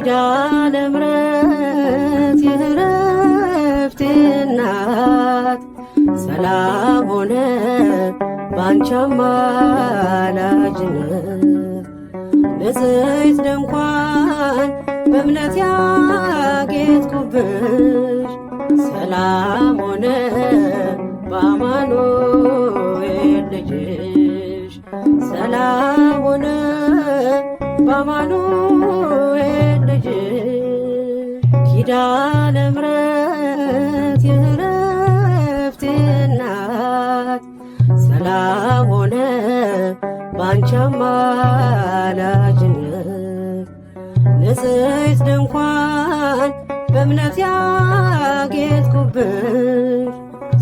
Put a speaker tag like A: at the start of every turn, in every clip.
A: ኪዳነ ምሕረት የዕረፍቴ እናት ሰላም ሆነ ባንቺ አማላጅነት ንጽሕት ድንኳን በእምነት ያጌጥኩብሽ ሰላም ሆነ በአማኑኤል ልጅሽ ሰላም ሆነ በአማኑኤል ልጅሽ ኪዳነ ምሕረት የዕረፍቴ እናት ሰላም ሆነ ባንቺ አማላጅነት ንጽሕት ድንኳን በእምነት ያጌጥኩብሽ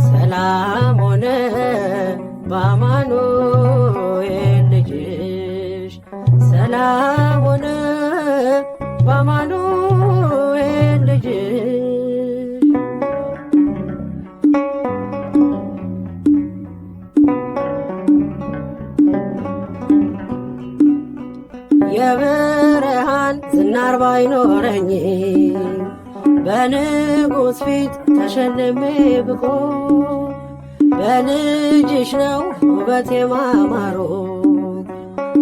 A: ሰላም ሆነ በአማኑኤል ልጅሽ ሰላም ሆነ በአማኑኤል ልጅሽ የብርሃን ዝናር ባይኖረኝ በንጉሥ ፊት ተሸልሜ ብቆ በልጅሽ ነው ውበቴ ማማሩ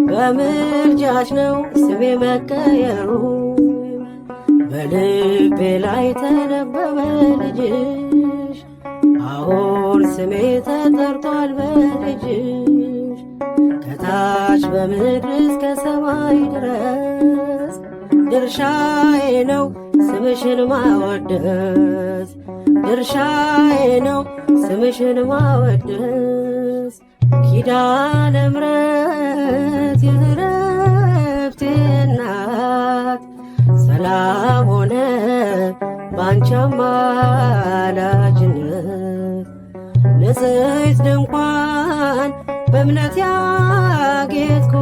A: በምልጃሽ ነው ስሜ መቀየሩ በልቤ ላይ ተነበበ ልጅሽ አሁን ስሜ ተጠርቷል በልጅሽ ከታች በምድር እስከ ሰማይ ድረስ ድርሻዬ ነው ስምሽን ማወደስ ድርሻዬ ነው ስምሽን ማወደስ ኪዳነ ምሕረት የዕረፍቴ እናት ሰላም ሆነ ባንቺ አማላጅነት ንጽሕት ድንኳን በእምነት ያጌጥኩብሽ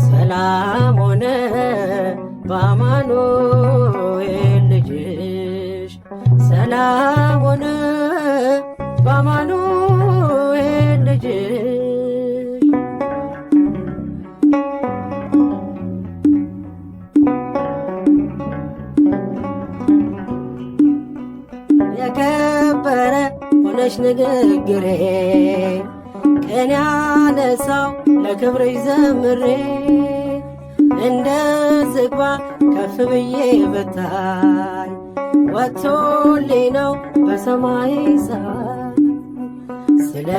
A: ሰላም ሆነ በአማኑኤል ልጅሽ ሰላም ሆነ በአማኑኤል ልጅሽ የከበረ ሆነሽ ንግግሬ ቅኔ ያነሳው ለክብርሽ ዘምሬ እንደ ዝግባ ከፍ ብዬ ብታይ ወጥቶልኝ ነው በሰማይ ፀሐይ ስለ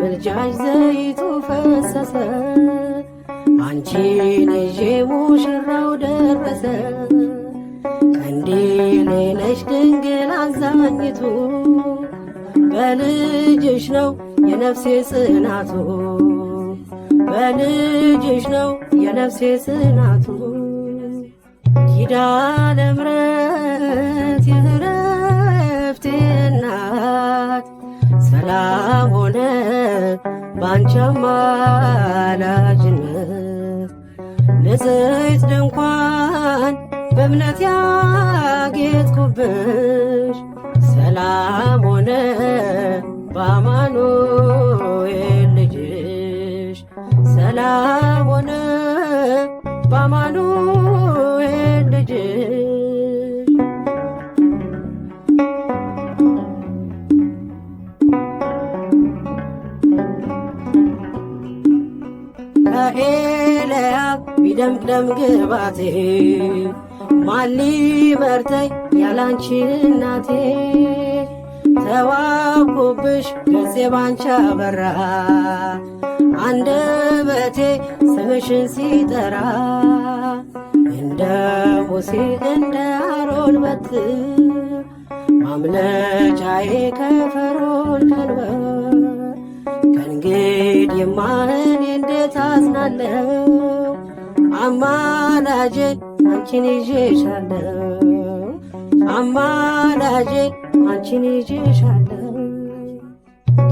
A: ምልጃሽ ዘይቱ ፈሰሰ አንቺን ይዤ ሙሽራው ደረሰ ቀንዲሌ ነሽ ድንግል አዛኝቱ በልጅሽ ነው የነፍሴ ጽናቱ በልጅሽ ነው የነፍሴ ጽናቱ ኪዳነ ምሕረት የዕረፍቴ እናት ሰላም ሆነ ባንቺ አማላጅነት ንጽሕት ድንኳን በእምነት ያጌጥኩብሽ ሰላም ሆነ በአማኑኤል ልጅሽ ሰላም ሆነ በአማኑኤል ልጅሽ ከኤልያብ ቢደምቅ ደም ግባቴ ማን ሊመርተኝ ያላንቺ እናቴ ተዋብኩብሽ ገጼ ባንቺ አበራ አንደበቴ ስምሽን ሲጠራ እንደ ሙሴ እንደ አሮን በትር ማምለጫዬ ከፈርዖን ቀንበር ከእንግዲህማ እኔ እንዴት አዝናለሁ አማላጄ አንቺን ይዤሻለሁ አማላጄ አንቺን ይዤሻለሁ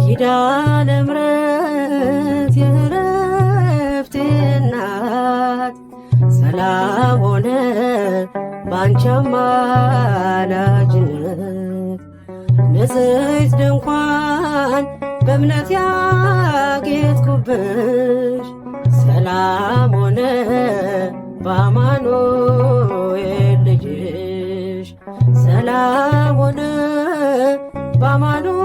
A: ኪዳነ ምሕረት የዕረፍቴ እናት ሰላም ሆነ ባንቺ አማላጅነት ንጽሕት ድንኳን በእምነት ያጌጥኩብሽ ሰላም ሆነ በአማኑኤል ሰላም ሆነ በአማኑኤል